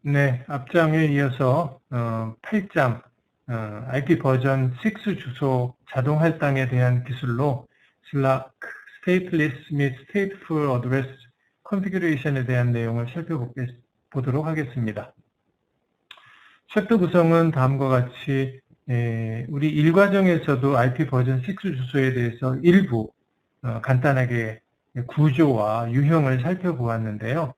네, 앞장에 이어서 8장 IP 버전 6 주소 자동 할당에 대한 기술로 슬락 stateless 및 stateful address 컨피규레이션에 대한 내용을 살펴보도록 하겠습니다. 챕터 구성은 다음과 같이 우리 일과정에서도 IP 버전 6 주소에 대해서 일부 간단하게 구조와 유형을 살펴보았는데요.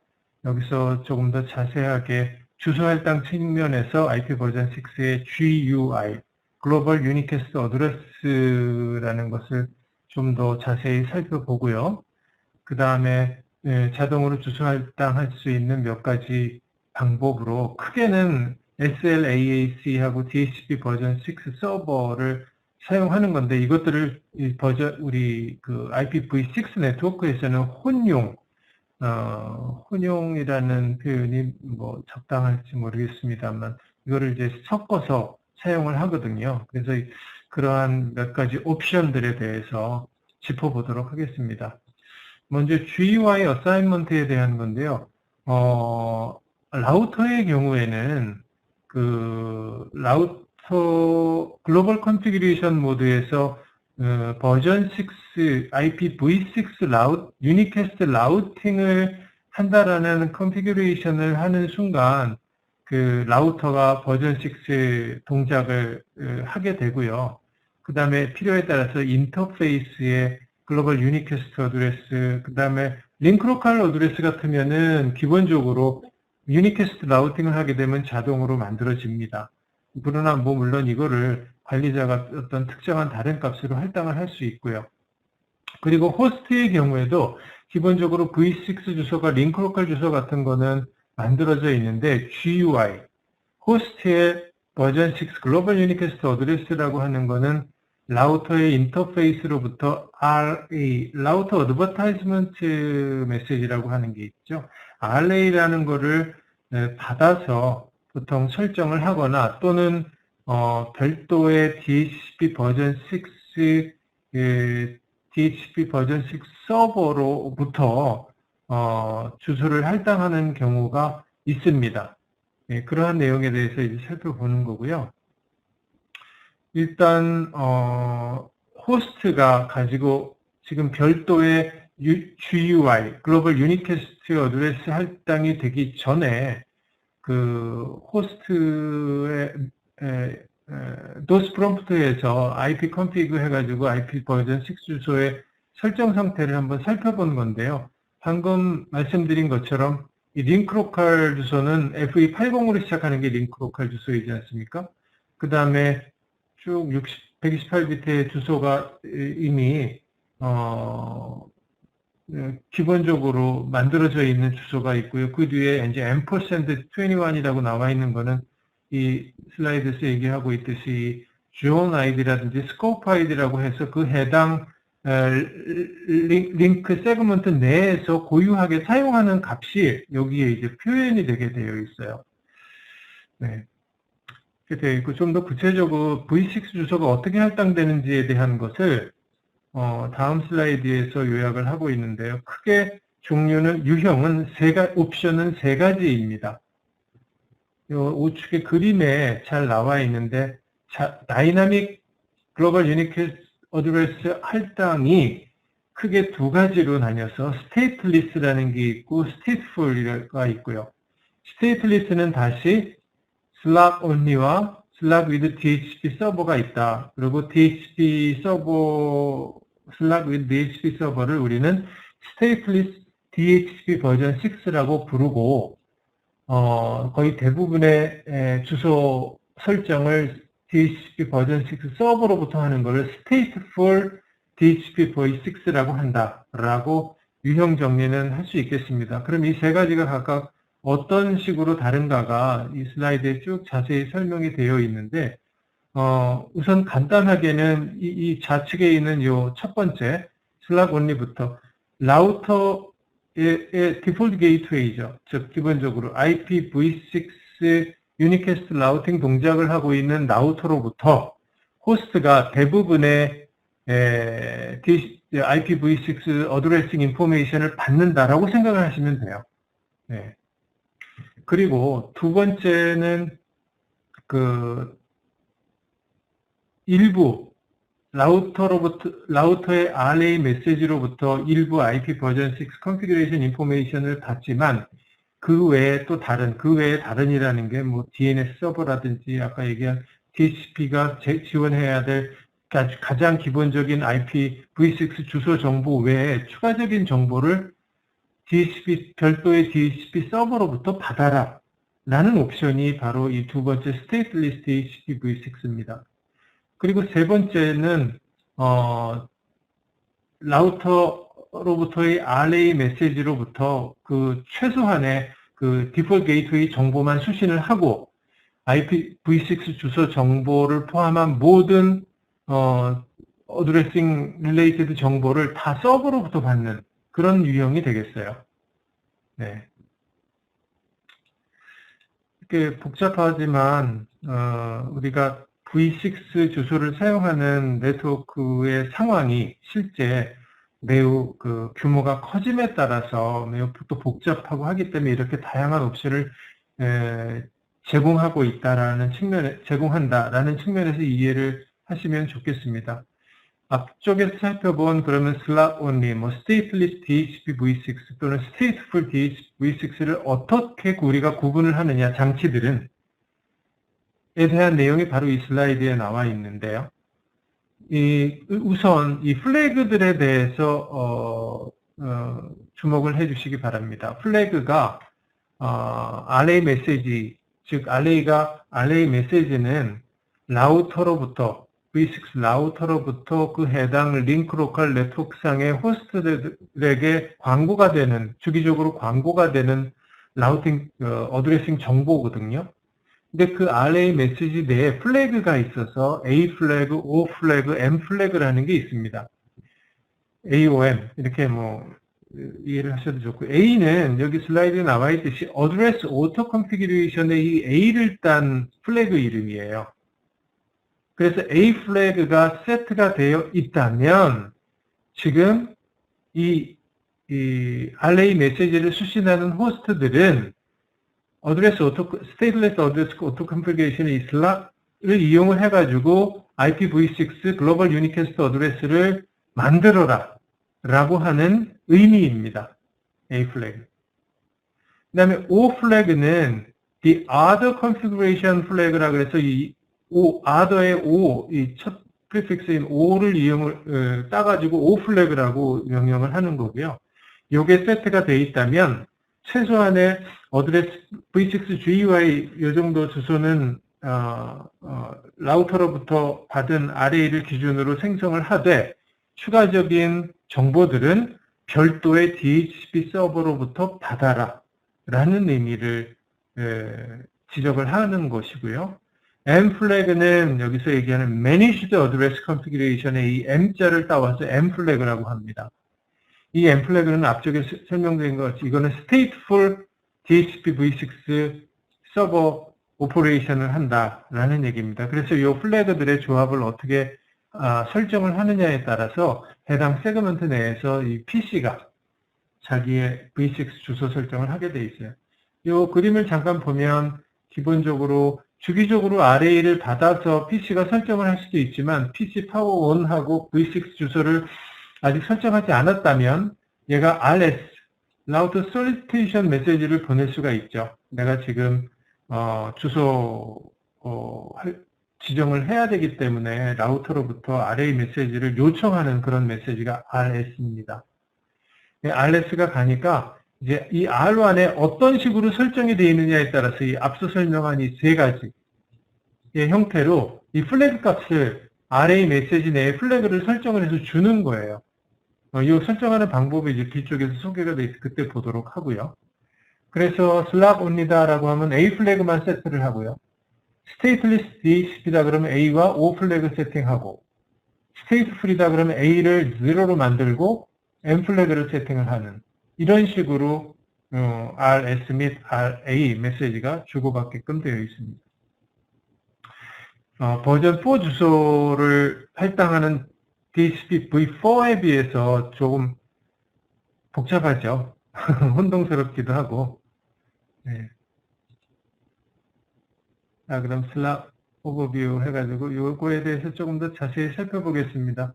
여기서 조금 더 자세하게 주소 할당 측면에서 IP 버전 6의 GUI, Global Unicast Address라는 것을 좀 더 자세히 살펴보고요. 그 다음에 자동으로 주소 할당할 수 있는 몇 가지 방법으로 크게는 SLAAC하고 DHCP 버전 6 서버를 사용하는 건데 이것들을 우리 그 IPv6 네트워크에서는 혼용이라는 표현이 뭐 적당할지 모르겠습니다만 이거를 이제 섞어서 사용을 하거든요. 그래서 그러한 몇 가지 옵션들에 대해서 짚어보도록 하겠습니다. 먼저 GUI 어사인먼트에 대한 건데요. 라우터의 경우에는 그 라우터 글로벌 컨피규레이션 모드에서 버전 6 IPv6 유니캐스트 라우팅을 한다라는 컨피규레이션을 하는 순간 그 라우터가 버전 6 동작을 하게 되고요. 그 다음에 필요에 따라서 인터페이스에 글로벌 유니캐스트 어드레스, 그 다음에 링크 로컬 어드레스 같으면은 기본적으로 유니캐스트 라우팅을 하게 되면 자동으로 만들어집니다. 그러나 뭐 물론 이거를 관리자가 어떤 특정한 다른 값으로 할당을 할 수 있고요. 그리고 호스트의 경우에도 기본적으로 V6 주소가 링크 로컬 주소 같은 거는 만들어져 있는데 GUI, 호스트의 버전 6 글로벌 유니캐스트 어드레스라고 하는 거는 라우터의 인터페이스로부터 RA, 라우터 어드버타이즈먼트 메시지라고 하는 게 있죠. RA라는 거를 받아서 보통 설정을 하거나 또는 별도의 DHCP 버전 6 DHCP 버전 6 서버로부터 주소를 할당하는 경우가 있습니다. 그러한 내용에 대해서 이제 살펴보는 거고요. 일단 호스트가 가지고 지금 별도의 GUI, 글로벌 유니캐스트 어드레스 할당이 되기 전에 그 호스트의 도스 프롬프트에서 IP 컨피그 해가지고 IP 버전 6 주소의 설정 상태를 한번 살펴본 건데요. 방금 말씀드린 것처럼 이 링크 로컬 주소는 FE80으로 시작하는 게 링크 로컬 주소이지 않습니까? 그 다음에 쭉 128비트의 주소가 이미 기본적으로 만들어져 있는 주소가 있고요. 그 뒤에 이제 M%21이라고 나와 있는 거는 이 슬라이드에서 얘기하고 있듯이 존 아이디라든지 스코프 아이디라고 해서 그 해당 링크 세그먼트 내에서 고유하게 사용하는 값이 여기에 이제 표현이 되게 되어 있어요. 네. 되어 있고 좀 더 구체적으로 V6 주소가 어떻게 할당되는지에 대한 것을 다음 슬라이드에서 요약을 하고 있는데요. 크게 종류는 유형은 옵션은 세 가지입니다. 이 우측의 그림에 잘 나와 있는데 다이나믹 글로벌 유니캐스트 어드레스 할당이 크게 두 가지로 나뉘어서 스테이트리스라는 게 있고 스테이트풀가 있고요. 스테이트리스는 다시 슬락 only와 슬락 with DHCP 서버가 있다. 그리고 DHCP 서버, 슬락 with DHCP 서버를 우리는 stateless DHCP 버전 6라고 부르고, 거의 대부분의 주소 설정을 DHCP 버전 6 서버로부터 하는 것을 stateful DHCP 버전 6라고 한다라고 유형 정리는 할 수 있겠습니다. 그럼 이 세 가지가 각각 어떤 식으로 다른가가 이 슬라이드에 쭉 자세히 설명이 되어 있는데, 우선 간단하게는 이 좌측에 있는 요 첫 번째 슬락 온리부터 라우터의 디폴트 게이트웨이죠. 즉 기본적으로 IPv6 유니캐스트 라우팅 동작을 하고 있는 라우터로부터 호스트가 대부분의 IPv6 어드레싱 인포메이션을 받는다라고 생각을 하시면 돼요. 네. 그리고 두 번째는 일부 라우터의 RA 메시지로부터 일부 IP 버전 6 컨피그레이션 인포메이션을 받지만 그 외에 다른이라는 게 뭐 DNS 서버라든지 아까 얘기한 DHCP가 지원해야 될 가장 기본적인 IPv6 주소 정보 외에 추가적인 정보를 별도의 DHCP 서버로부터 받아라 라는 옵션이 바로 이 두 번째 Stateless DHCP-v6입니다. 그리고 세 번째는 라우터로부터의 RA 메시지로부터 최소한의 디폴트 게이트웨이 정보만 수신을 하고 IPv6 주소 정보를 포함한 모든 어드레싱 릴레이티드 정보를 다 서버로부터 받는 그런 유형이 되겠어요. 네. 이렇게 복잡하지만 우리가 V6 주소를 사용하는 네트워크의 상황이 실제 매우 규모가 커짐에 따라서 매우 또 복잡하고 하기 때문에 이렇게 다양한 옵션을 제공한다라는 측면에서 이해를 하시면 좋겠습니다. 앞쪽에서 살펴본 그러면 slot only, stateless DHCP-v6 또는 stateful DHCP-v6를 어떻게 우리가 구분을 하느냐 장치들은 에 대한 내용이 바로 이 슬라이드에 나와 있는데요. 우선 이 플래그들에 대해서 주목을 해주시기 바랍니다. 플래그가 RA 메시지, 즉 RA 메시지는 라우터로부터 V6 라우터로부터 그 해당 링크 로컬 네트워크상의 호스트들에게 주기적으로 광고가 되는 라우팅 어드레싱 정보거든요. 근데 그 RA 메시지 내에 플래그가 있어서 A 플래그, O 플래그, M 플래그라는 게 있습니다. AOM 이렇게 이해를 하셔도 좋고, A는 여기 슬라이드에 나와 있듯이 Address Auto Configuration의 이 A를 딴 플래그 이름이에요. 그래서 A 플래그가 세트가 되어 있다면 지금 이 RA 메시지를 수신하는 호스트들은 Stateless Address Auto Configuration의 이 슬롯을 이용을 해가지고 IPv6 글로벌 유니캐스트 어드레스를 만들어라 라고 하는 의미입니다. A 플래그. 그 다음에 O 플래그는 The Other Configuration 플래그라고 해서 이 other의 O, 이 첫 프리픽스인 O를 따가지고 O 플래그라고 명령을 하는 거고요. 요게 세트가 되어 있다면 최소한의 어드레스 V6 GUI 이 정도 주소는 라우터로부터 받은 RA를 기준으로 생성을 하되 추가적인 정보들은 별도의 DHCP 서버로부터 받아라 라는 의미를 지적을 하는 것이고요. M 플래그는 여기서 얘기하는 Managed Address Configuration의 이 M자를 따와서 M 플래그라고 합니다. 이 M 플래그는 앞쪽에 설명드린 것 같이 이거는 Stateful DHCP v6 서버 오퍼레이션을 한다라는 얘기입니다. 그래서 이 플래그들의 조합을 어떻게 설정을 하느냐에 따라서 해당 세그먼트 내에서 이 PC가 자기의 v6 주소 설정을 하게 돼 있어요. 이 그림을 잠깐 보면 기본적으로 주기적으로 RA를 받아서 PC가 설정을 할 수도 있지만 PC 파워 ON하고 v6 주소를 아직 설정하지 않았다면 얘가 RS, Route Solicitation 메시지를 보낼 수가 있죠. 내가 지금 주소 지정을 해야 되기 때문에 라우터로부터 RA 메시지를 요청하는 그런 메시지가 RS입니다. RS가 가니까 이제 이 R1에 어떤 식으로 설정이 되어 있느냐에 따라서 이 앞서 설명한 이 세 가지의 형태로 이 플래그 값을 RA 메시지 내에 플래그를 설정을 해서 주는 거예요. 이 설정하는 방법이 이제 뒤쪽에서 소개가 돼 있어 그때 보도록 하고요. 그래서 slot only다라고 하면 A 플래그만 세트를 하고요. stateless DHCP다 그러면 A와 O 플래그 세팅하고, stateful이다 그러면 A를 0로 만들고 M 플래그를 세팅을 하는 이런 식으로 RS 및 RA 메시지가 주고받게끔 되어 있습니다. 버전 4 주소를 할당하는 DHCP v4에 비해서 조금 복잡하죠. 혼동스럽기도 하고. 네. 자, 그럼 슬락 오버뷰 해가지고 요거에 대해서 조금 더 자세히 살펴보겠습니다.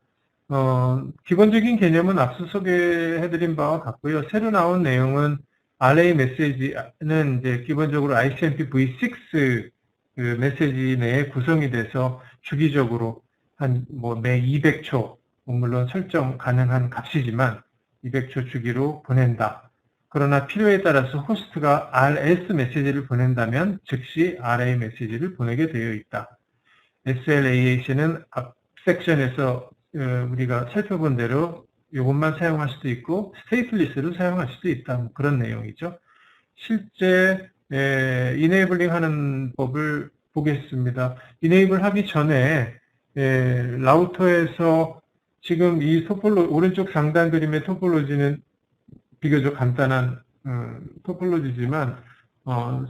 기본적인 개념은 앞서 소개해드린 바와 같고요. 새로 나온 내용은 RA 메시지는 이제 기본적으로 ICMP v6 그 메시지 내에 구성이 돼서 주기적으로 한 매 200초, 물론 설정 가능한 값이지만 200초 주기로 보낸다. 그러나 필요에 따라서 호스트가 RS 메시지를 보낸다면 즉시 RA 메시지를 보내게 되어 있다. SLAAC는 앞 섹션에서 우리가 살펴본 대로 이것만 사용할 수도 있고 스테이틀리스를 사용할 수도 있다. 그런 내용이죠. 실제 이네이블링 하는 법을 보겠습니다. 이네이블 하기 전에 라우터에서 지금 이 오른쪽 상단 그림의 토폴로지는 비교적 간단한 토폴로지지만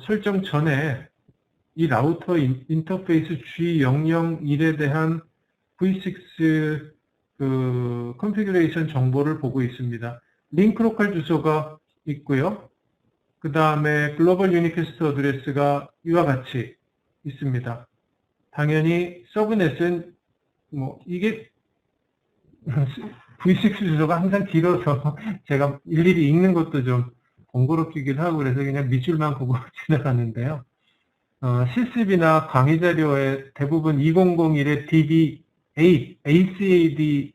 설정 전에 이 라우터 인터페이스 G001에 대한 V6 그 컨피그레이션 정보를 보고 있습니다. 링크 로컬 주소가 있고요. 그 다음에 글로벌 유니캐스트 어드레스가 이와 같이 있습니다. 당연히 서브넷은 이게 V6 주소가 항상 길어서 제가 일일이 읽는 것도 좀 번거롭기도 하고 그래서 그냥 밑줄만 보고 지나가는데요. 실습이나 강의 자료에 대부분 2001의 DB8, ACAD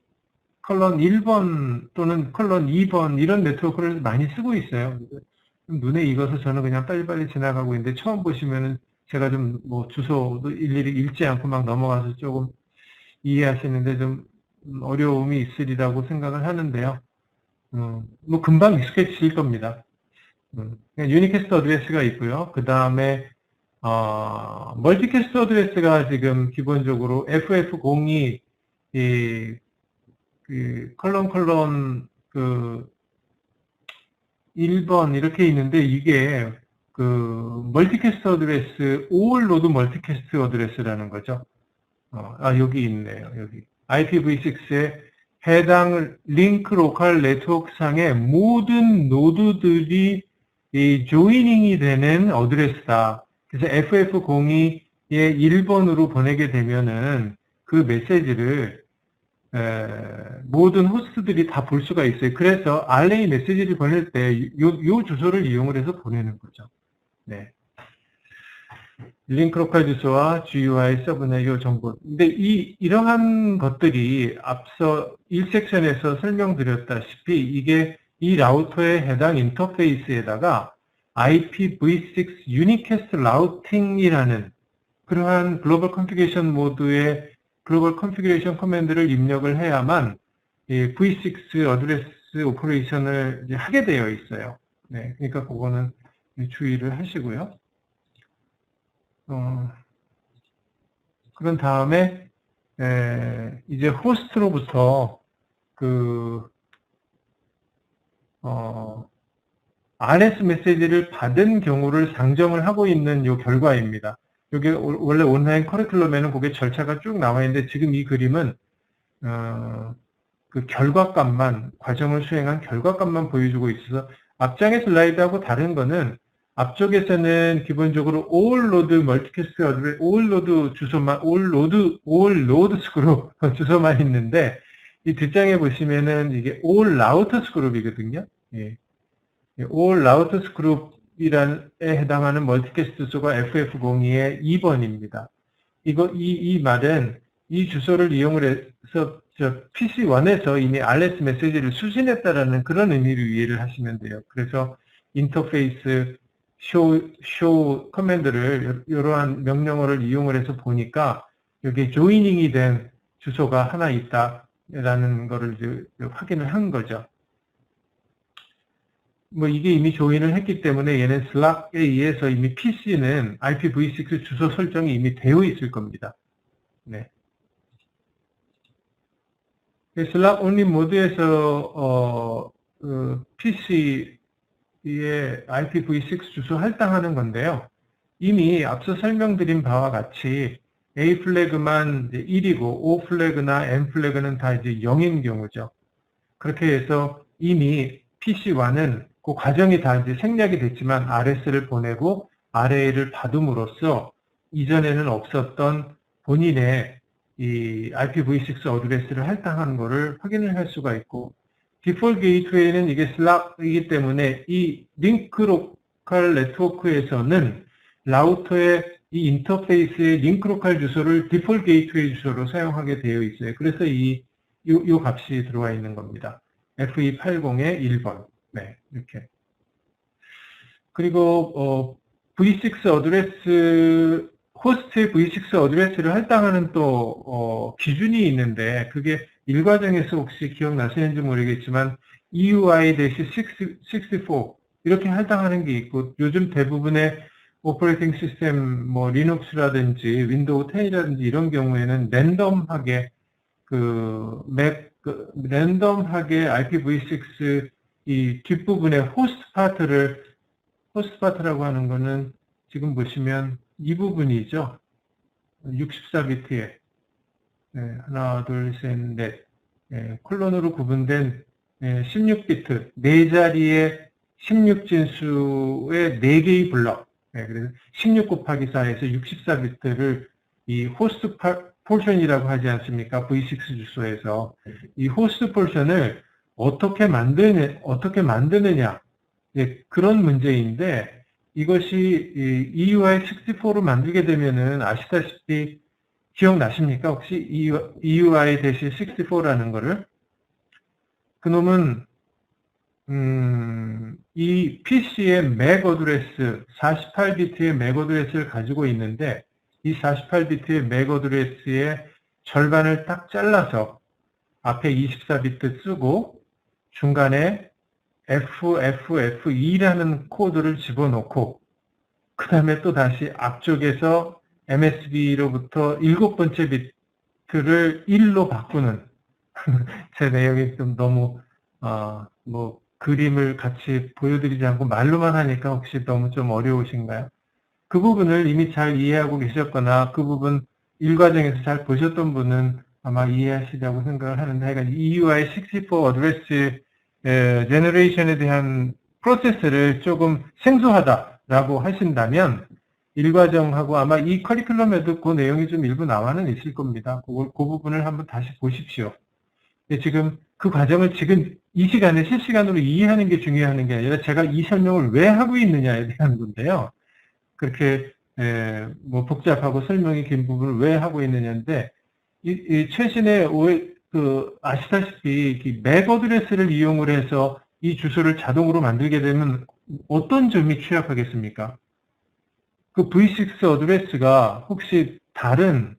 컬런 1번 또는 컬런 2번 이런 네트워크를 많이 쓰고 있어요. 눈에 익어서 저는 그냥 빨리빨리 지나가고 있는데 처음 보시면은 제가 좀 주소도 일일이 읽지 않고 막 넘어가서 조금 이해하시는데 좀 어려움이 있으리라고 생각을 하는데요. 금방 익숙해지실 겁니다. 유니캐스트 어드레스가 있고요. 그 다음에 멀티캐스트 어드레스가 지금 기본적으로 FF02 컬런 1번 이렇게 있는데 이게 멀티캐스트 어드레스 오월로드 멀티캐스트 어드레스라는 거죠. 여기 있네요. 여기 IPv6에 해당 링크 로컬 네트워크 상의 모든 노드들이 조이닝이 되는 어드레스다. 그래서 FF02의 1번으로 보내게 되면은 그 메시지를 모든 호스트들이 다 볼 수가 있어요. 그래서 RA 메시지를 보낼 때 요 주소를 이용을 해서 보내는 거죠. 네. 링크 로컬 주소와 GUI 서브넷 요 정보. 근데 이러한 것들이 앞서 1섹션에서 설명드렸다시피 이게 이 라우터의 해당 인터페이스에다가 IPv6 유니캐스트 라우팅이라는 그러한 글로벌 컨피그레이션 모드의 글로벌 컨피그레이션 커맨드를 입력을 해야만 이 V6 어드레스 오퍼레이션을 이제 하게 되어 있어요. 네, 그러니까 그거는 주의를 하시고요. 그런 다음에 이제 호스트로부터 RS 메시지를 받은 경우를 상정을 하고 있는 요 결과입니다. 이게 원래 온라인 커리큘럼에는 그게 절차가 쭉 나와 있는데 지금 이 그림은 그 결과값만 과정을 수행한 결과값만 보여주고 있어서 앞장의 슬라이드하고 다른 거는 앞쪽에서는 기본적으로 all-load 멀티캐스트 all-load 주소만 all-load 스그룹 주소만 있는데 이 뒷장에 보시면은 이게 all routers 그룹이거든요. 예. all routers 그룹이란에 해당하는 멀티캐스트 주소가 FF02의 2번입니다. 이 말은 이 주소를 이용을 해서 PC1에서 이미 RS 메시지를 수신했다라는 그런 의미로 이해를 하시면 돼요. 그래서 인터페이스 show 커맨드를 이러한 명령어를 이용을 해서 보니까 여기에 조이닝이 된 주소가 하나 있다라는 거를 이제 확인을 한 거죠. 이게 이미 조인을 했기 때문에 얘는 슬락에 의해서 이미 PC는 IPv6 주소 설정이 이미 되어 있을 겁니다. 네. 슬락 온리 모드에서 PC의 IPv6 주소 할당하는 건데요. 이미 앞서 설명드린 바와 같이 A 플래그만 이제 1이고 O 플래그나 N 플래그는 다 이제 0인 경우죠. 그렇게 해서 이미 PC1은 그 과정이 다 이제 생략이 됐지만 RS를 보내고 RA를 받음으로써 이전에는 없었던 본인의 이 IPv6 어드레스를 할당하는 것을 확인을 할 수가 있고, 디폴트 게이트웨이는 이게 슬락이기 때문에 이 링크 로컬 네트워크에서는 라우터의 이 인터페이스의 링크 로컬 주소를 디폴트 게이트웨이 주소로 사용하게 되어 있어요. 그래서 요 값이 들어와 있는 겁니다. FE80의 1번. 네, 이렇게. 그리고 V6 어드레스, 호스트의 V6 어드레스를 할당하는 또 기준이 있는데, 그게 일과정에서 혹시 기억나시는지 모르겠지만 EUI-64 이렇게 할당하는 게 있고, 요즘 대부분의 오퍼레이팅 시스템 뭐 리눅스라든지 윈도우 10이라든지 이런 경우에는 랜덤하게 랜덤하게 IPv6 이 뒷부분에 호스트 파트라고 하는 거는 지금 보시면 이 부분이죠. 64비트에 하나, 둘, 셋, 넷 콜론으로 구분된 16비트, 4자리의 16진수의 4개의 블럭, 그래서 16 곱하기 4에서 64비트를 이 호스트 포션이라고 하지 않습니까? V6 주소에서. 이 호스트 포션을 어떻게 만드느냐, 그런 문제인데, 이것이 EUI64로 만들게 되면은 아시다시피 기억나십니까? 혹시 EUI-64라는 거를? 그놈은 이 PC의 맥 어드레스, 48비트의 맥 어드레스를 가지고 있는데, 이 48비트의 맥 어드레스의 절반을 딱 잘라서 앞에 24비트 쓰고 중간에 FFF2라는 코드를 집어넣고, 그 다음에 또 다시 앞쪽에서 MSB로부터 7번째 비트를 1로 바꾸는 제 내용이 좀 너무 그림을 같이 보여드리지 않고 말로만 하니까 혹시 너무 좀 어려우신가요? 그 부분을 이미 잘 이해하고 계셨거나 그 부분 일과정에서 잘 보셨던 분은 아마 이해하시리라고 생각을 하는데, 하여간 EUI-64 어드레스 제너레이션에 대한 프로세스를 조금 생소하다라고 하신다면 일과정하고 아마 이 커리큘럼에도 그 내용이 좀 일부 나와는 있을 겁니다. 그 부분을 한번 다시 보십시오. 지금 그 과정을 지금 이 시간에 실시간으로 이해하는 게 중요한 게 아니라 제가 이 설명을 왜 하고 있느냐에 대한 건데요. 그렇게 뭐 복잡하고 설명이 긴 부분을 왜 하고 있느냐인데, 이 최신에 아시다시피 맥 어드레스를 이용을 해서 이 주소를 자동으로 만들게 되면 어떤 점이 취약하겠습니까? 그 V6 어드레스가 혹시 다른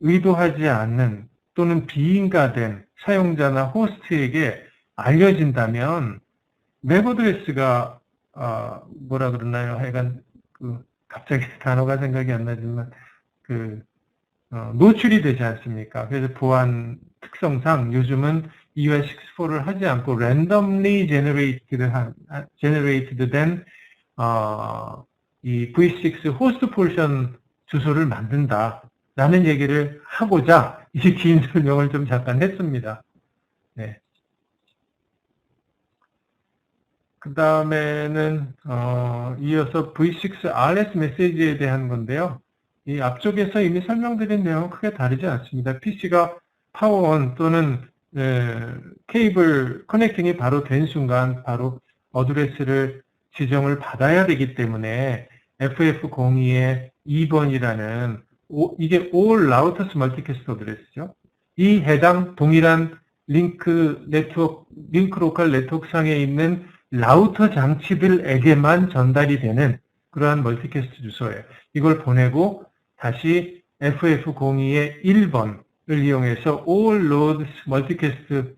의도하지 않는 또는 비인가된 사용자나 호스트에게 알려진다면 맥 어드레스가 뭐라 그러나요? 하여간 갑자기 단어가 생각이 안 나지만 노출이 되지 않습니까? 그래서 보안 특성상 요즘은 EUI-64를 하지 않고 randomly generated 된 이 V6 호스트 포션 주소를 만든다라는 얘기를 하고자 이 긴 설명을 좀 잠깐 했습니다. 네. 그 다음에는 이어서 V6 RS 메시지에 대한 건데요. 이 앞쪽에서 이미 설명드린 내용은 크게 다르지 않습니다. PC가 파워온 또는 케이블 커넥팅이 바로 된 순간 바로 어드레스를 지정을 받아야 되기 때문에 FF02의 2번이라는 이게 All Routers Multicast 어드레스죠. 이 해당 동일한 링크 로컬 네트워크 상에 있는 라우터 장치들에게만 전달이 되는 그러한 멀티캐스트 주소예요. 이걸 보내고 다시 FF02의 1번을 이용해서 All Roads Multicast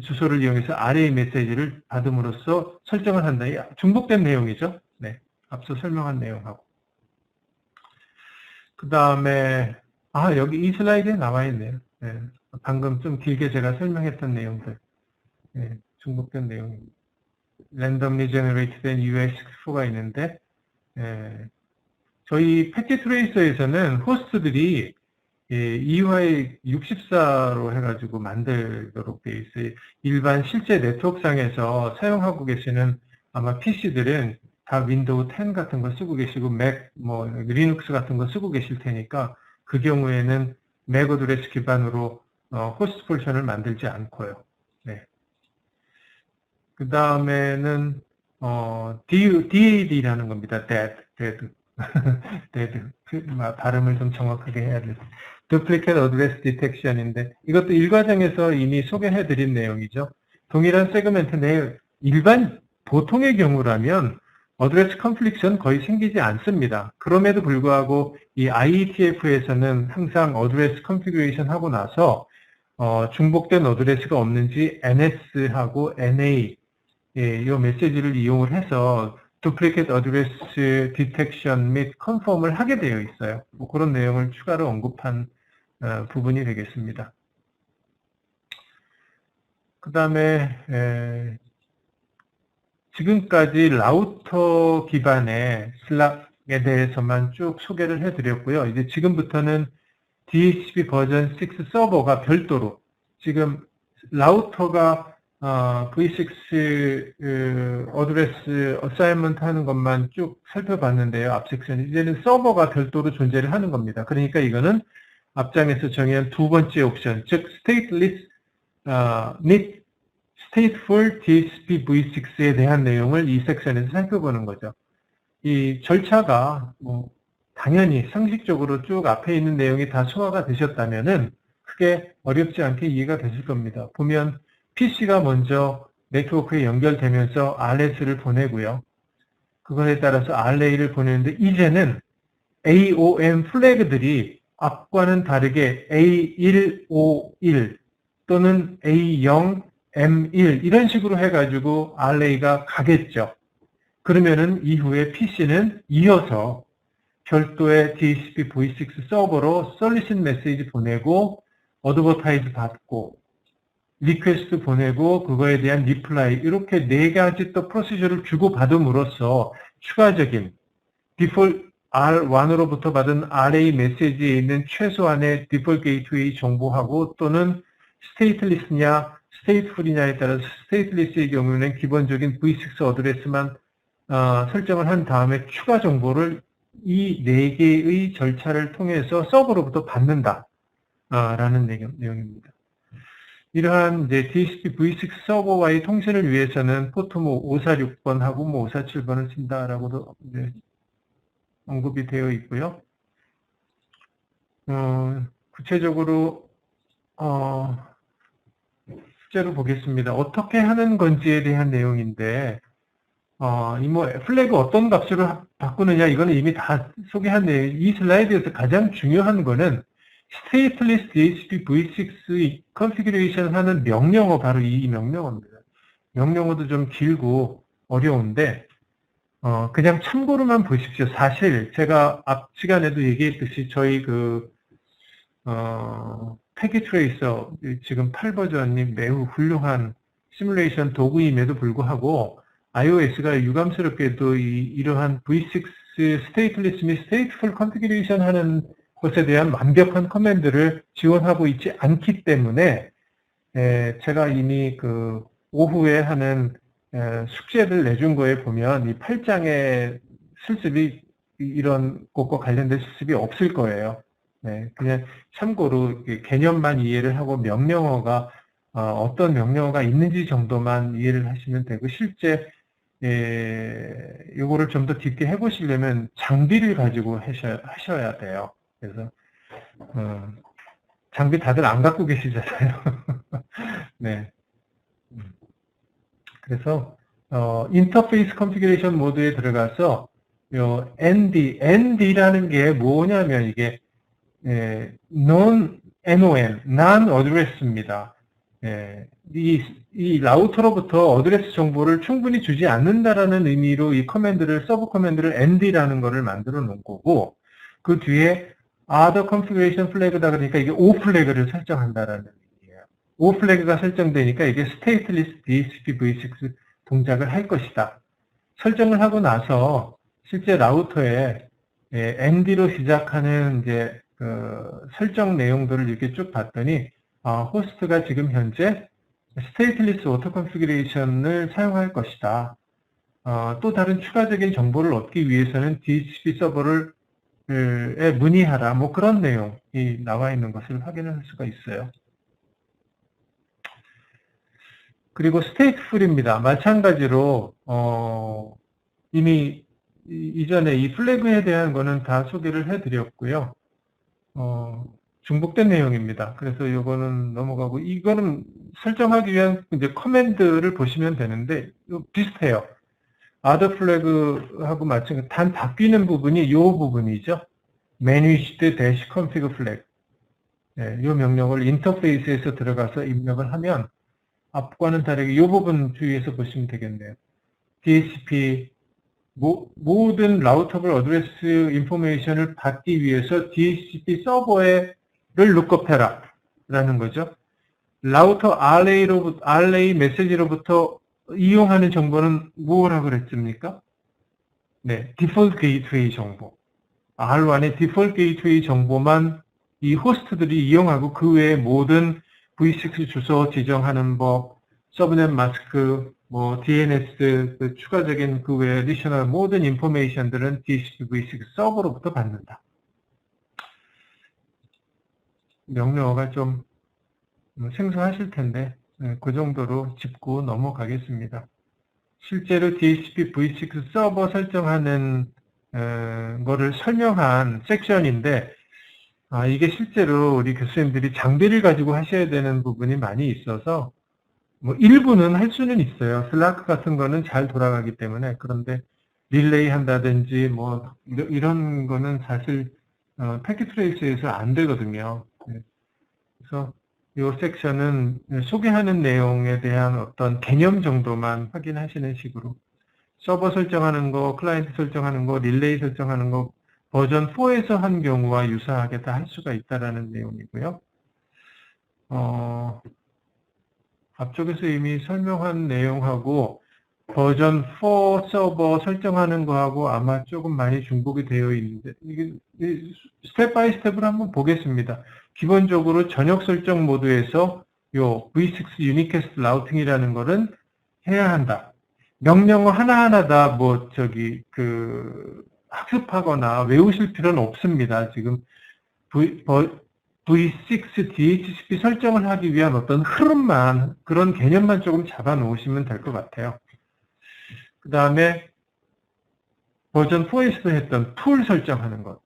주소를 이용해서 RA 메시지를 받음으로써 설정을 한다. 중복된 내용이죠. 네, 앞서 설명한 내용하고. 그 다음에 여기 이 슬라이드에 나와 있네요. 네, 방금 좀 길게 제가 설명했던 내용들. 네, 중복된 내용입니다. randomly generated 된 EUI-64가 있는데, 저희 패킷 트레이서에서는 호스트들이 EUI-64로 해가지고 만들도록 되어 있어요. 일반 실제 네트워크상에서 사용하고 계시는 아마 PC들은 다 윈도우 10 같은 거 쓰고 계시고 맥, 뭐 리눅스 같은 거 쓰고 계실 테니까 그 경우에는 맥 어드레스 기반으로 호스트 포지션을 만들지 않고요. 네. 그 다음에는 DAD라는 겁니다. dead. 발음을 좀 정확하게 해야 돼요. Duplicate Address Detection인데 이것도 일과정에서 이미 소개해드린 내용이죠. 동일한 세그멘트 내에 일반 보통의 경우라면 어드레스 컨플릭션 거의 생기지 않습니다. 그럼에도 불구하고 이 IETF에서는 항상 어드레스 컨피그레이션 하고 나서 중복된 어드레스가 없는지 NS하고 NA 이 메시지를 이용을 해서 Duplicate Address Detection 및 컨펌을 하게 되어 있어요. 뭐 그런 내용을 추가로 언급한 부분이 되겠습니다. 그 다음에 지금까지 라우터 기반의 슬락에 대해서만 쭉 소개를 해드렸고요. 이제 지금부터는 DHCP 버전 6 서버가 별도로 지금 라우터가 V6 어드레스 어사이먼트 하는 것만 쭉 살펴봤는데요. 앞 섹션 이제는 서버가 별도로 존재를 하는 겁니다. 그러니까 이거는 앞장에서 정의한 두 번째 옵션, 즉 stateless 및 stateful DHCP V6에 대한 내용을 이 섹션에서 살펴보는 거죠. 이 절차가 당연히 상식적으로 쭉 앞에 있는 내용이 다 소화가 되셨다면은 크게 어렵지 않게 이해가 되실 겁니다. 보면 PC가 먼저 네트워크에 연결되면서 RS를 보내고요. 그것에 따라서 RA를 보내는데 이제는 AOM 플래그들이 앞과는 다르게 A151 또는 A0, M1 이런 식으로 해가지고 RA가 가겠죠. 그러면은 이후에 PC는 이어서 별도의 DHCP V6 서버로 솔리신 메시지 보내고 어드버타이즈 받고 리퀘스트 보내고 그거에 대한 리플라이 이렇게 네 가지 또 프로시저를 주고받음으로써 추가적인 디폴트 R1으로부터 받은 RA 메시지에 있는 최소한의 디폴트 게이트웨이 정보하고 또는 스테이트리스냐 스테이트풀이냐에 따라서 스테이트리스의 경우에는 기본적인 V6 어드레스만 설정을 한 다음에 추가 정보를 이 네 개의 절차를 통해서 서버로부터 받는다 라는 내용입니다. 이러한 이제 DHCP V6 서버와의 통신을 위해서는 포트 546번하고 547번을 쓴다라고도 이제 언급이 되어 있고요. 구체적으로 실제로 보겠습니다. 어떻게 하는 건지에 대한 내용인데 이 플래그 어떤 값으로 바꾸느냐 이거는 이미 다 소개한 내용. 이 슬라이드에서 가장 중요한 거는 stateless DHCP V6 컨피규레이션 하는 명령어 바로 이 명령어입니다. 명령어도 좀 길고 어려운데 그냥 참고로만 보십시오. 사실 제가 앞 시간에도 얘기했듯이 저희 패킷 트레이서 지금 8버전이 매우 훌륭한 시뮬레이션 도구임에도 불구하고 iOS가 유감스럽게도 이러한 V6 stateless 및 stateful 컨피규레이션 하는 것에 대한 완벽한 커맨드를 지원하고 있지 않기 때문에 제가 이미 오후에 하는 숙제를 내준 거에 보면 이 8장의 실습이 이런 것과 관련된 실습이 없을 거예요. 네, 그냥 참고로 개념만 이해를 하고 명령어가 어떤 명령어가 있는지 정도만 이해를 하시면 되고 실제 이거를 좀 더 깊게 해보시려면 장비를 가지고 하셔야 돼요. 그래서 장비 다들 안 갖고 계시잖아요. 네. 그래서 인터페이스 컨피규레이션 모드에 들어가서 ND라는 게 뭐냐면 이게 non address입니다. 이 라우터로부터 어드레스 정보를 충분히 주지 않는다라는 의미로 이 커맨드를 서브 커맨드를 ND라는 거를 만들어 놓은 거고 그 뒤에 other configuration flag다 그러니까 이게 O 플래그를 설정한다라는 의미예요. O 플래그가 설정되니까 이게 stateless DHCP V6 동작을 할 것이다. 설정을 하고 나서 실제 라우터에 ND로 시작하는 이제 설정 내용들을 이렇게 쭉 봤더니 호스트가 지금 현재 stateless auto configuration을 사용할 것이다. 또 다른 추가적인 정보를 얻기 위해서는 DHCP 서버를 에 문의하라. 뭐 그런 내용이 나와 있는 것을 확인할 수가 있어요. 그리고 스테이트풀입니다. 마찬가지로 이미 이전에 이 플래그에 대한 거는 다 소개를 해드렸고요. 중복된 내용입니다. 그래서 이거는 넘어가고, 이거는 설정하기 위한 이제 커맨드를 보시면 되는데 비슷해요. other flag하고 마찬가지. 단 바뀌는 부분이 이 부분이죠. managed dash config flag. 네, 이 명령을 인터페이스에서 들어가서 입력을 하면 앞과는 다르게 이 부분 주의해서 보시면 되겠네요. DHCP 모든 라우터블 어드레스 인포메이션을 받기 위해서 DHCP 서버를 룩업해라 라는 거죠. 라우터 RA 메시지로부터 이용하는 정보는 뭐라고 그랬습니까? 네, 디폴트 게이트웨이 정보. R1의 디폴트 게이트웨이 정보만 이 호스트들이 이용하고 그 외에 모든 V6 주소 지정하는 법, 서브넷 마스크, 뭐 DNS 그 추가적인 그 외에 어디셔널 모든 인포메이션들은 DHCP V6 서버로부터 받는다. 명령어가 좀 생소하실 텐데 그 정도로 짚고 넘어가겠습니다. 실제로 DHCP V6 서버 설정하는 거를 설명한 섹션인데 이게 실제로 우리 교수님들이 장비를 가지고 하셔야 되는 부분이 많이 있어서 뭐 일부는 할 수는 있어요. 슬라크 같은 거는 잘 돌아가기 때문에. 그런데 릴레이 한다든지 뭐 이런 거는 사실 패킷 트레이스에서 안 되거든요. 그래서 이 섹션은 소개하는 내용에 대한 어떤 개념 정도만 확인하시는 식으로 서버 설정하는 거, 클라이언트 설정하는 거, 릴레이 설정하는 거 버전 4에서 한 경우와 유사하게 다 할 수가 있다라는 내용이고요. 앞쪽에서 이미 설명한 내용하고 버전 4 서버 설정하는 거하고 아마 조금 많이 중복이 되어 있는데 이게 스텝 바이 스텝으로 한번 보겠습니다. 기본적으로 전역 설정 모드에서 요 V6 유니캐스트 라우팅이라는 거는 해야 한다. 명령어 하나하나 다 학습하거나 외우실 필요는 없습니다. 지금 V6 DHCP 설정을 하기 위한 어떤 흐름만, 그런 개념만 조금 잡아 놓으시면 될 것 같아요. 그 다음에 버전 4에서도 했던 풀 설정하는 것.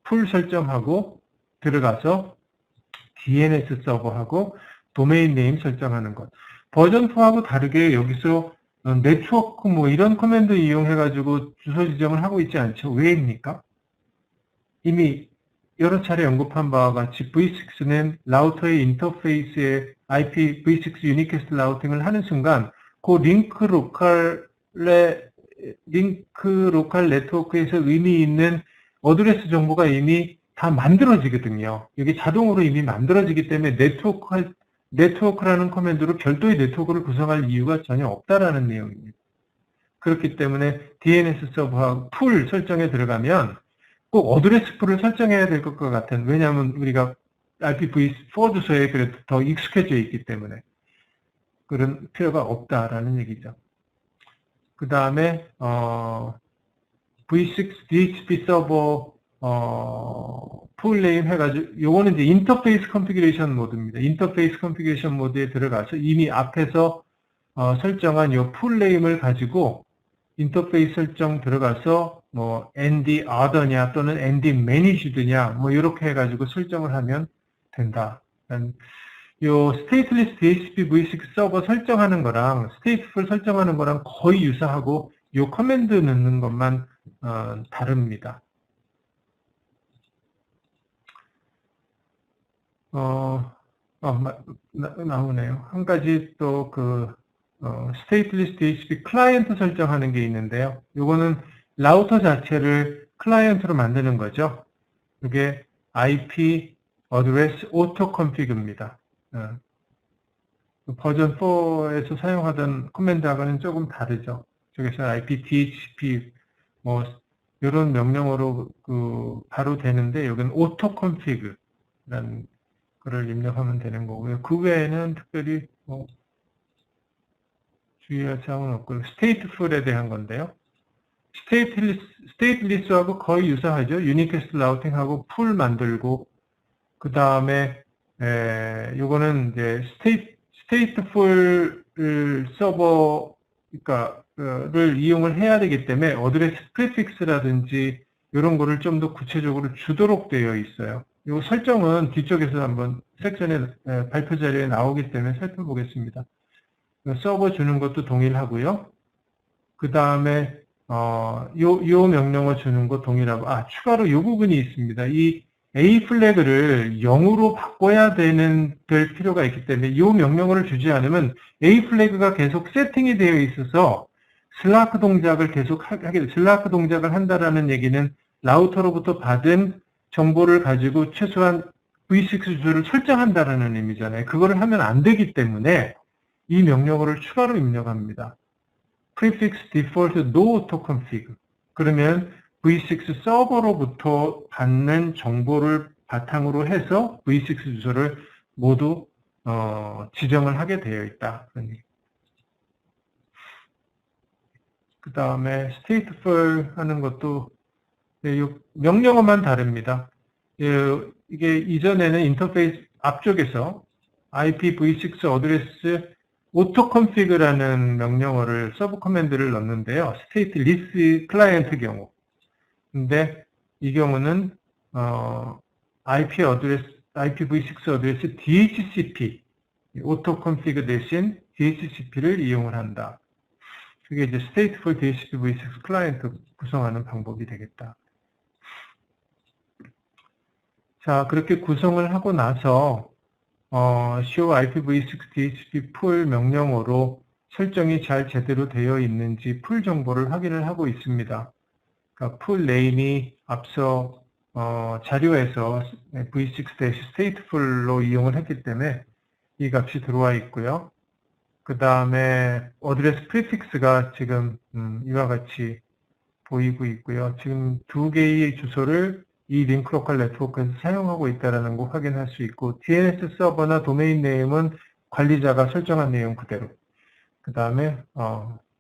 풀 설정하고 들어가서 DNS 서버하고 도메인 네임 설정하는 것. 버전 4하고 다르게 여기서 네트워크 뭐 이런 커맨드 이용해가지고 주소 지정을 하고 있지 않죠. 왜입니까? 이미 여러 차례 언급한 바와 같이 V6는 라우터의 인터페이스에 IP V6 유니캐스트 라우팅을 하는 순간 그 링크 로컬 네트워크에서 의미 있는 어드레스 정보가 이미 다 만들어지거든요. 이게 자동으로 이미 만들어지기 때문에 네트워크라는 커맨드로 별도의 네트워크를 구성할 이유가 전혀 없다라는 내용입니다. 그렇기 때문에 DNS 서버하고 풀 설정에 들어가면 꼭 어드레스 풀을 설정해야 될 것 같은, 왜냐하면 우리가 IPv4 주소에 그래도 더 익숙해져 있기 때문에 그런 필요가 없다라는 얘기죠. 그 다음에 V6 DHCP 서버 풀네임 해가지고 요거는 이제 인터페이스 컨피그레이션 모드입니다. 인터페이스 컨피그레이션 모드에 들어가서 이미 앞에서 설정한 요 풀네임을 가지고 인터페이스 설정 들어가서 뭐 ND other냐 또는 ND managed냐 뭐 이렇게 해가지고 설정을 하면 된다. 요 stateless DHCP V6 서버 설정하는 거랑 stateful 설정하는 거랑 거의 유사하고 요 커맨드 넣는 것만 다릅니다. 나오네요. 한 가지 또 stateless DHCP 클라이언트 설정하는 게 있는데요. 요거는 라우터 자체를 클라이언트로 만드는 거죠. 이게 IP 어드레스 오토 컨피그입니다. 버전 4에서 사용하던 커맨드하고는 조금 다르죠. 저기서 IP DHCP 뭐 이런 명령어로 바로 되는데 여기는 오토 컨피그라는 거를 입력하면 되는 거고요. 그 외에는 특별히 주의할 사항은 없고, stateful에 대한 건데요. stateless하고 거의 유사하죠. 유니캐스트 라우팅하고 풀 만들고, 그 다음에, 요거는 이제 stateful 서버, 그러니까, 를 이용을 해야 되기 때문에 어드레스 프리픽스라든지 이런 거를 좀 더 구체적으로 주도록 되어 있어요. 이 설정은 뒤쪽에서 한번 섹션에 발표 자료에 나오기 때문에 살펴보겠습니다. 서버 주는 것도 동일하고요. 그 다음에 요 명령어 주는 거 동일하고 추가로 요 부분이 있습니다. 이 A 플래그를 0으로 바꿔야 될 필요가 있기 때문에 요 명령어를 주지 않으면 A 플래그가 계속 세팅이 되어 있어서 슬라크 동작을 계속 슬라크 동작을 한다라는 얘기는 라우터로부터 받은 정보를 가지고 최소한 V6 주소를 설정한다라는 의미잖아요. 그거를 하면 안 되기 때문에 이 명령어를 추가로 입력합니다. prefix default no auto config. 그러면 V6 서버로부터 받는 정보를 바탕으로 해서 V6 주소를 모두 지정을 하게 되어 있다. 그 다음에 stateful 하는 것도 명령어만 다릅니다. 이게 이전에는 인터페이스 앞쪽에서 IPv6 어드레스 autoconfig라는 명령어를 서브 커맨드를 넣는데요. stateless 클라이언트 경우. 근데 이 경우는 IPv6 어드레스 DHCP autoconfig 대신 DHCP를 이용을 한다. 그게 이제 stateful DHCP-v6 클라이언트 구성하는 방법이 되겠다. 자, 그렇게 구성을 하고 나서 show IPv6 DHCP 풀 명령어로 설정이 잘 제대로 되어 있는지 풀 정보를 확인을 하고 있습니다. 그러니까 풀 네임이 앞서 자료에서 v6-stateful로 이용을 했기 때문에 이 값이 들어와 있고요. 그 다음에 어드레스 프리픽스가 지금 이와 같이 보이고 있고요. 지금 두 개의 주소를 이 링크 로컬 네트워크에서 사용하고 있다는 거 확인할 수 있고, DNS 서버나 도메인 네임은 관리자가 설정한 내용 그대로. 그 다음에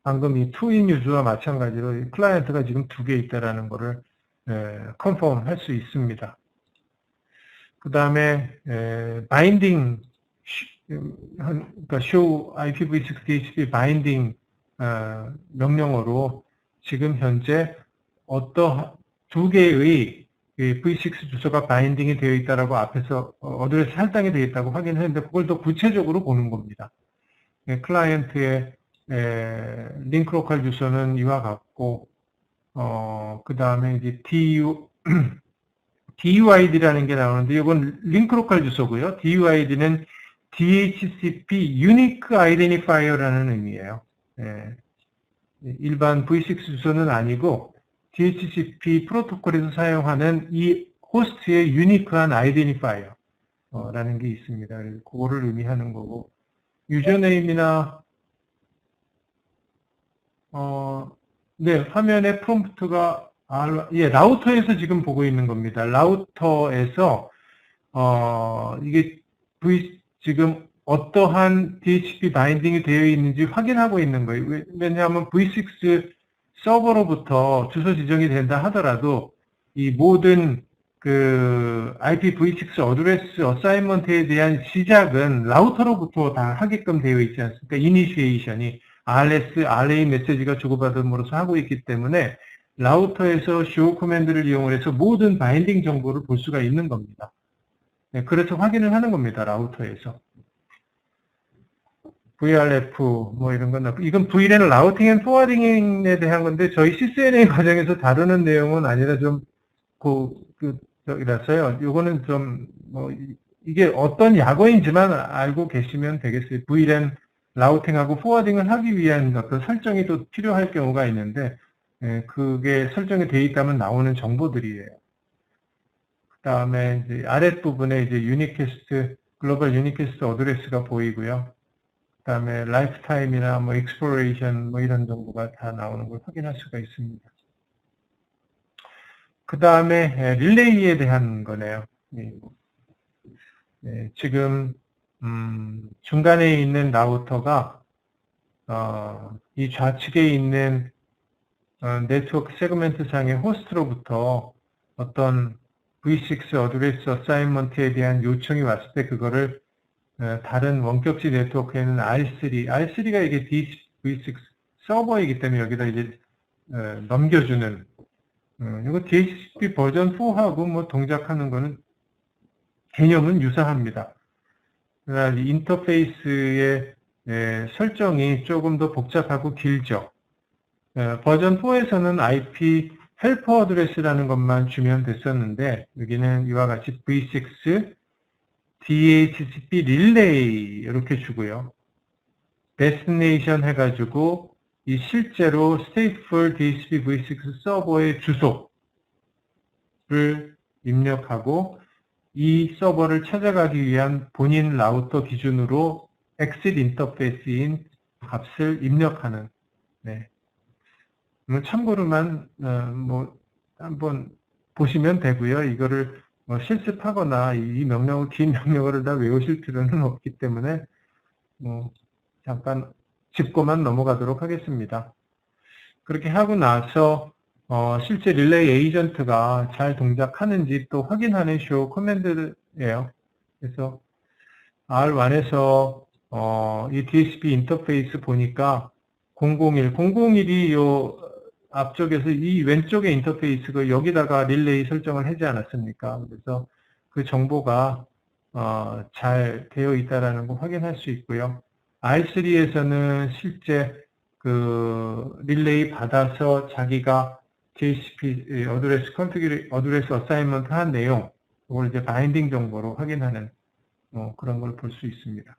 방금 이 투인 유저와 마찬가지로 클라이언트가 지금 두 개 있다는 거를 컨펌 할 수 있습니다. 그 다음에 바인딩 그러니까 show IPv6 DHCP 바인딩 명령어로 지금 현재 두 개의 V6 주소가 바인딩이 되어 있다라고 앞에서 어드레스 할당이 되어 있다고 확인했는데 그걸 더 구체적으로 보는 겁니다. 클라이언트의 링크 로컬 주소는 이와 같고 그 다음에 이제 DUID라는 게 나오는데 이건 링크 로컬 주소고요. DUID는 DHCP Unique Identifier라는 의미예요. 일반 V6 주소는 아니고 DHCP 프로토콜에서 사용하는 이 호스트의 유니크한 아이덴티파이어라는 게 있습니다. 그래서 그거를 의미하는 거고, 유저네임이나 네, 화면에 프롬프트가 라우터에서 지금 보고 있는 겁니다. 라우터에서 이게 지금 어떠한 DHCP 바인딩이 되어 있는지 확인하고 있는 거예요. 왜냐하면 V6 서버로부터 주소 지정이 된다 하더라도 이 모든 그 IPv6 어드레스 어사이먼트에 대한 시작은 라우터로부터 다 하게끔 되어 있지 않습니까? 이니시에이션이 RS, RA 메시지가 주고받음으로써 하고 있기 때문에 라우터에서 show 커맨드를 이용해서 모든 바인딩 정보를 볼 수가 있는 겁니다. 네, 그래서 확인을 하는 겁니다. 라우터에서. VRF 뭐 이런 건 이건 VLAN 라우팅 앤 포워딩에 대한 건데 저희 CCNA 과정에서 다루는 내용은 아니라 좀 저기라서요. 이거는 좀 뭐 이게 어떤 약어인지만 알고 계시면 되겠어요. VLAN 라우팅하고 포워딩을 하기 위한 어떤 설정이 또 필요할 경우가 있는데 그게 설정이 되어 있다면 나오는 정보들이에요. 그 다음에 이제 아랫부분에 이제 유니캐스트 글로벌 유니캐스트 어드레스가 보이고요. 그 다음에 라이프타임이나 뭐 익스플로레이션 뭐 이런 정보가 다 나오는 걸 확인할 수가 있습니다. 그 다음에 릴레이에 대한 거네요. 지금 중간에 있는 라우터가 이 좌측에 있는 네트워크 세그멘트 상의 호스트로부터 어떤 V6 어드레스 어사인먼트에 대한 요청이 왔을 때 그거를 다른 원격지 네트워크에는 R3가 이게 V6 서버이기 때문에 여기다 이제 넘겨주는 이거 DHCP 버전 4하고 뭐 동작하는 거는 개념은 유사합니다. 그러나 인터페이스의 설정이 조금 더 복잡하고 길죠. 버전 4에서는 IP 헬퍼 어드레스라는 것만 주면 됐었는데 여기는 이와 같이 V6 DHCP 릴레이 이렇게 주고요. 데스티네이션 해가지고 이 실제로 stateful DHCP V6 서버의 주소를 입력하고 이 서버를 찾아가기 위한 본인 라우터 기준으로 exit 인터페이스인 값을 입력하는. 네. 참고로만 뭐 한번 보시면 되고요. 이거를 뭐 실습하거나 이 명령을 긴 명령어를 다 외우실 필요는 없기 때문에 잠깐 짚고만 넘어가도록 하겠습니다. 그렇게 하고 나서 실제 릴레이 에이전트가 잘 동작하는지 또 확인하는 쇼 커맨드예요. 그래서 R1에서 이 DHCP 인터페이스 보니까 001이 요 앞쪽에서 이 왼쪽에 인터페이스가 여기다가 릴레이 설정을 하지 않았습니까? 그래서 그 정보가 잘 되어 있다라는 거 확인할 수 있고요. R3에서는 실제 그 릴레이 받아서 자기가 DHCP 어드레스 어사인먼트 한 내용, 그걸 이제 바인딩 정보로 확인하는 그런 걸 볼 수 있습니다.